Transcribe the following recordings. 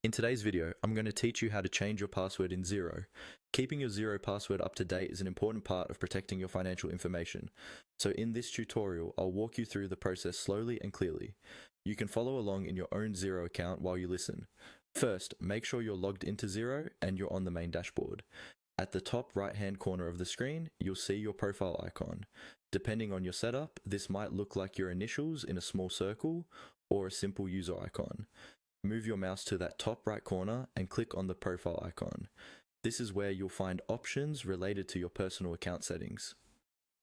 In today's video, I'm going to teach you how to change your password in Xero. Keeping your Xero password up to date is an important part of protecting your financial information. So in this tutorial, I'll walk you through the process slowly and clearly. You can follow along in your own Xero account while you listen. First, make sure you're logged into Xero and you're on the main dashboard. At the top right-hand corner of the screen, you'll see your profile icon. Depending on your setup, this might look like your initials in a small circle or a simple user icon. Move your mouse to that top right corner and click on the profile icon. This is where you'll find options related to your personal account settings.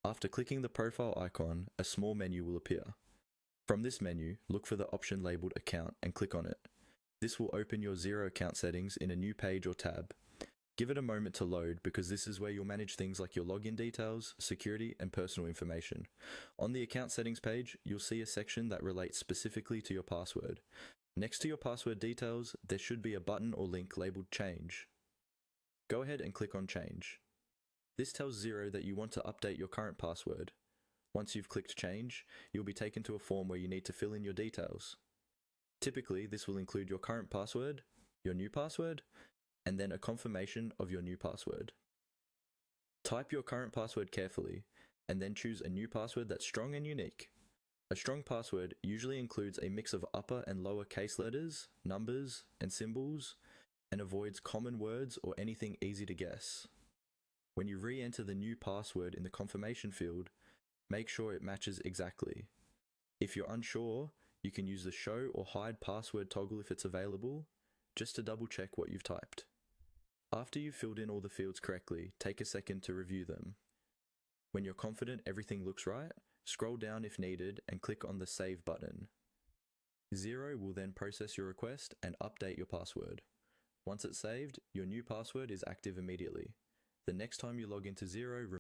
After clicking the profile icon, a small menu will appear. From this menu, look for the option labeled Account and click on it. This will open your Xero account settings in a new page or tab. Give it a moment to load because this is where you'll manage things like your login details, security, and personal information. On the account settings page, you'll see a section that relates specifically to your password. Next to your password details, there should be a button or link labeled Change. Go ahead and click on Change. This tells Xero that you want to update your current password. Once you've clicked Change, you'll be taken to a form where you need to fill in your details. Typically, this will include your current password, your new password, and then a confirmation of your new password. Type your current password carefully, and then choose a new password that's strong and unique. A strong password usually includes a mix of upper and lower case letters, numbers, and symbols, and avoids common words or anything easy to guess. When you re-enter the new password in the confirmation field, make sure it matches exactly. If you're unsure, you can use the Show or Hide Password toggle if it's available, just to double check what you've typed. After you've filled in all the fields correctly, take a second to review them. When you're confident everything looks right, scroll down if needed and click on the Save button. Xero will then process your request and update your password. Once it's saved, your new password is active immediately. The next time you log into Xero,